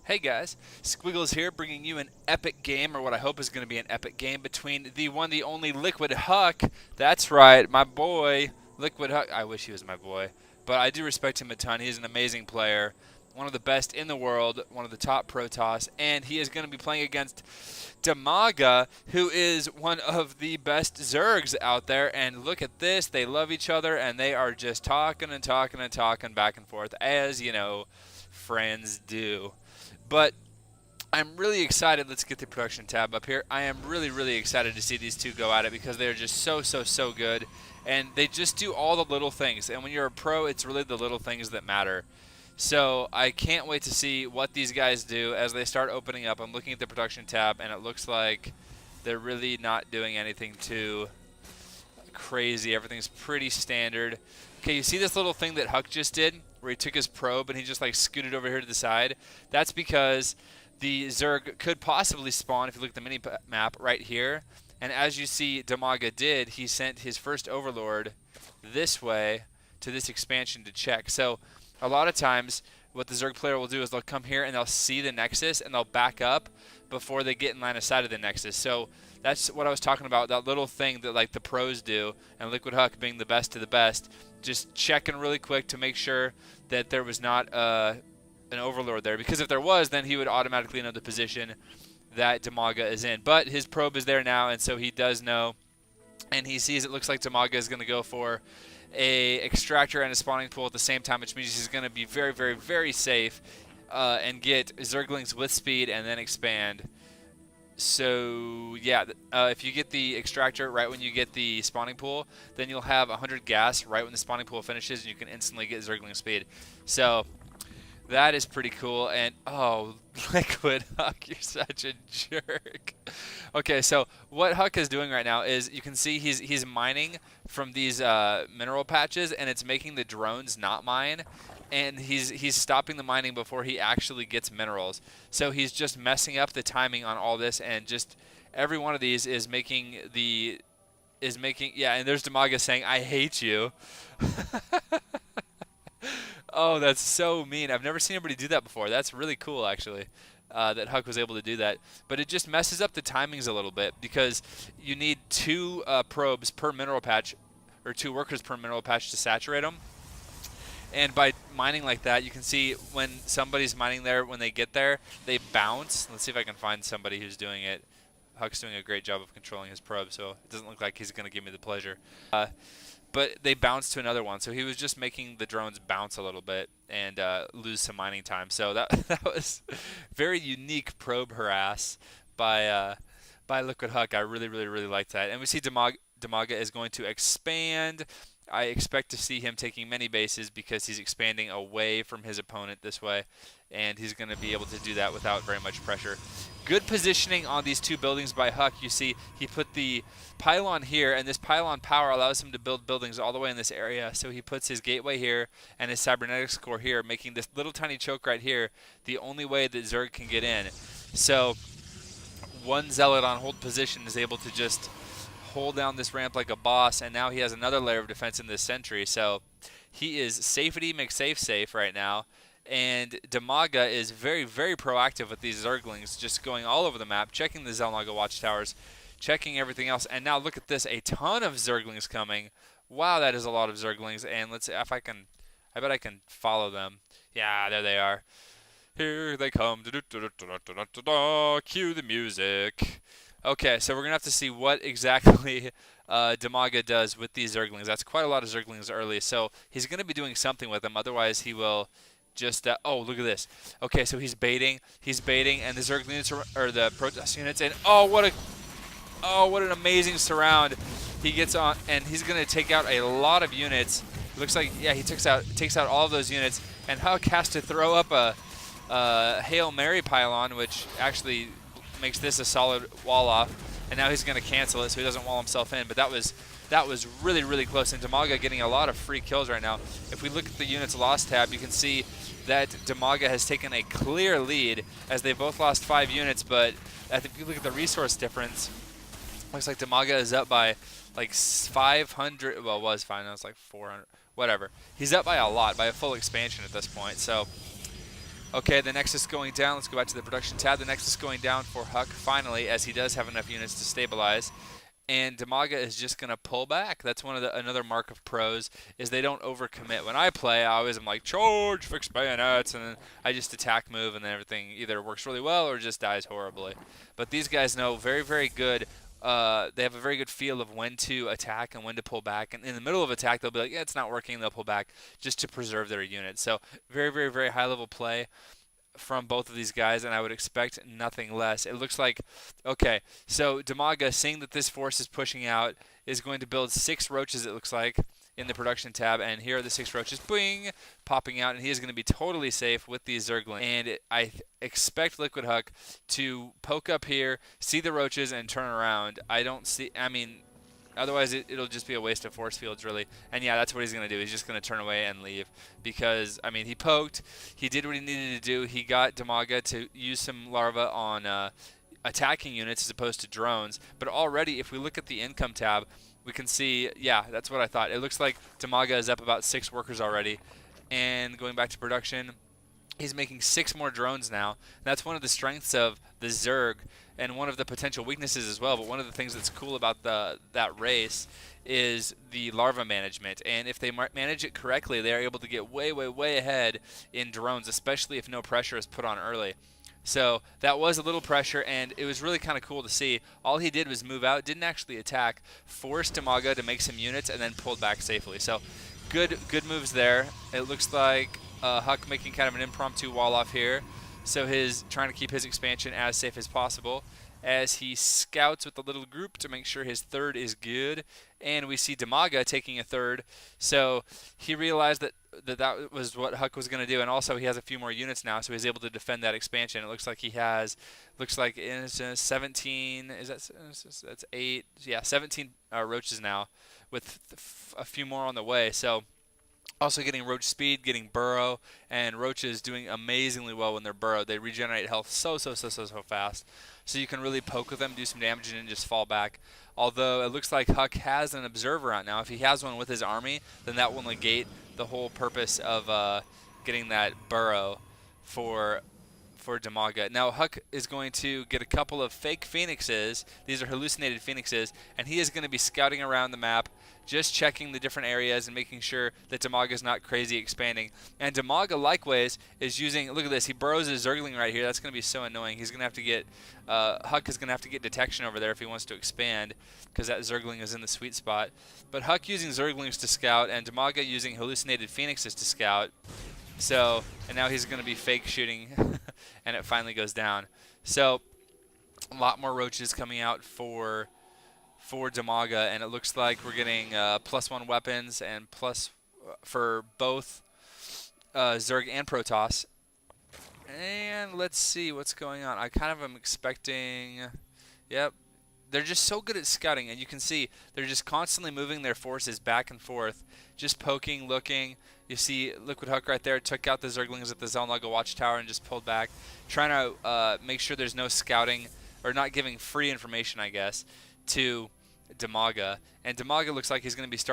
Hey guys, Squiggles here bringing you an epic game, or what I hope is going to be an epic game, between the one, the only Liquid HuK. That's right, my boy, Liquid HuK. I wish he was my boy, but I do respect him a ton. He's an amazing player, one of the best in the world, one of the top Protoss, and he is going to be playing against DIMAGA, who is one of the best Zergs out there. And look at this, they love each other, and they are just talking and talking and talking back and forth, as, you know, friends do. But I'm really excited. Let's get the production tab up here. I am really excited to see these two go at it because they're just so good. And they just do all the little things. And when you're a pro, it's really the little things that matter. So I can't wait to see what these guys do as they start opening up. I'm looking at the production tab, and it looks like they're really not doing anything too crazy. Everything's pretty standard. Okay, you see this little thing that HuK just did where he took his probe and he just like scooted over here to the side? That's because the Zerg could possibly spawn, if you look at the mini map right here. And as you see DIMAGA did, he sent his first Overlord this way to this expansion to check. So a lot of times what the Zerg player will do is they'll come here and they'll see the Nexus and they'll back up before they get in line of sight of the Nexus. So that's what I was talking about, that little thing that like the pros do, and Liquid HuK being the best of the best, just checking really quick to make sure that there was not an Overlord there, because if there was, then he would automatically know the position that DIMAGA is in. But his probe is there now, and so he does know, and he sees it looks like DIMAGA is going to go for a extractor and a spawning pool at the same time, which means he's going to be very safe and get Zerglings with speed and then expand. So yeah, if you get the extractor right when you get the spawning pool, then you'll have 100 gas right when the spawning pool finishes, and you can instantly get Zergling speed. So that is pretty cool. And oh, Liquid HuK, you're such a jerk. Okay, so what HuK is doing right now is you can see he's mining from these mineral patches, and it's making the drones not mine. And he's stopping the mining before he actually gets minerals. So he's just messing up the timing on all this, and just every one of these is making yeah. And there's DIMAGA saying, "I hate you." Oh, that's so mean. I've never seen anybody do that before. That's really cool, actually, that HuK was able to do that. But it just messes up the timings a little bit because you need two probes per mineral patch, or two workers per mineral patch to saturate them. And by mining like that, you can see when somebody's mining there, when they get there, they bounce. Let's see if I can find somebody who's doing it. HuK's doing a great job of controlling his probe, so it doesn't look like he's going to give me the pleasure. But they bounce to another one, so he was just making the drones bounce a little bit and lose some mining time. So that was very unique probe harass by Liquid HuK. I really liked that. And we see DIMAGA is going to expand. I expect to see him taking many bases because he's expanding away from his opponent this way, and he's going to be able to do that without very much pressure. Good positioning on these two buildings by HuK. You see he put the pylon here, and this pylon power allows him to build buildings all the way in this area. So he puts his gateway here and his cybernetics core here, making this little tiny choke right here the only way that Zerg can get in. So one zealot on hold position is able to just hold down this ramp like a boss, and now he has another layer of defense in this sentry. So he is safety McSafe right now, and DIMAGA is very proactive with these Zerglings, just going all over the map, checking the Xel'Naga watchtowers, checking everything else. And now look at this, a ton of Zerglings coming. Wow, that is a lot of Zerglings. And let's see if I bet I can follow them. Yeah, there they are. Here they come. Cue the music. Okay, so we're going to have to see what exactly DIMAGA does with these Zerglings. That's quite a lot of Zerglings early, so he's going to be doing something with them. Otherwise, he will just... oh, look at this. Okay, so he's baiting, and the Zerg units, or the Protoss units, and oh, what an amazing surround he gets on, and he's going to take out a lot of units. It looks like, yeah, he takes out all of those units, and HuK has to throw up a Hail Mary pylon, which actually makes this a solid wall off, and now he's going to cancel it so he doesn't wall himself in. But that was really close, and DIMAGA getting a lot of free kills right now. If we look at the units lost tab, you can see that DIMAGA has taken a clear lead as they both lost 5 units, but if you look at the resource difference, looks like DIMAGA is up by like 500, well, it was 5, now it's like 400, whatever. He's up by a lot, by a full expansion at this point. So Okay, the Nexus going down. Let's go back to the production tab. The Nexus going down for HuK finally, as he does have enough units to stabilize. And DIMAGA is just going to pull back. That's another mark of pros is they don't overcommit. When I play, I always am like, charge, fix bayonets, and then I just attack move, and then everything either works really well or just dies horribly. But these guys know very, very good. They have a very good feel of when to attack and when to pull back. And in the middle of attack, they'll be like, yeah, it's not working. They'll pull back just to preserve their units. So very, very, very high-level play from both of these guys, and I would expect nothing less. It looks like, okay, so DIMAGA, seeing that this force is pushing out, is going to build 6 roaches, it looks like, in the production tab, and here are the 6 roaches, boing, popping out, and he is going to be totally safe with these Zerglings. And I expect Liquid HuK to poke up here, see the roaches, and turn around. I don't see, I mean, otherwise, it'll just be a waste of force fields, really. And yeah, that's what he's going to do. He's just going to turn away and leave. Because, I mean, he poked. He did what he needed to do. He got DIMAGA to use some larva on attacking units as opposed to drones. But already, if we look at the income tab, we can see, yeah, that's what I thought. It looks like DIMAGA is up about 6 workers already. And going back to production, he's making 6 more drones now. That's one of the strengths of the Zerg and one of the potential weaknesses as well. But one of the things that's cool about that race is the larva management. And if they manage it correctly, they are able to get way, way, way ahead in drones, especially if no pressure is put on early. So that was a little pressure, and it was really kind of cool to see. All he did was move out, didn't actually attack, forced DIMAGA to make some units, and then pulled back safely. So good moves there. It looks like HuK making kind of an impromptu wall off here. So he's trying to keep his expansion as safe as possible as he scouts with the little group to make sure his third is good. And we see DIMAGA taking a third. So he realized that was what HuK was going to do. And also he has a few more units now, so he's able to defend that expansion. It looks like he has, it's 17, that's 8, yeah, 17 roaches now with a few more on the way. So also getting roach speed, getting burrow, and roaches doing amazingly well when they're burrowed. They regenerate health so fast. So you can really poke with them, do some damage, and then just fall back. Although it looks like HuK has an observer out now. If he has one with his army, then that will negate the whole purpose of getting that burrow for DIMAGA. Now HuK is going to get a couple of fake phoenixes. These are hallucinated phoenixes, and he is going to be scouting around the map, just checking the different areas and making sure that DIMAGA is not crazy expanding. And DIMAGA likewise is using, look at this, he burrows his Zergling right here. That's going to be so annoying. He's going to have to get, HuK is going to have to get detection over there if he wants to expand, because that Zergling is in the sweet spot. But HuK using Zerglings to scout, and DIMAGA using hallucinated phoenixes to scout. So, and now he's going to be fake shooting, and it finally goes down. So, a lot more roaches coming out for DIMAGA, and it looks like we're getting +1 weapons and plus for both Zerg and Protoss. And let's see what's going on. I kind of am expecting, yep, they're just so good at scouting, and you can see they're just constantly moving their forces back and forth, just poking, looking. You see Liquid HuK right there took out the Zerglings at the Zelnaga Watchtower and just pulled back, trying to make sure there's no scouting, or not giving free information, I guess, to DIMAGA. And DIMAGA looks like he's going to be starting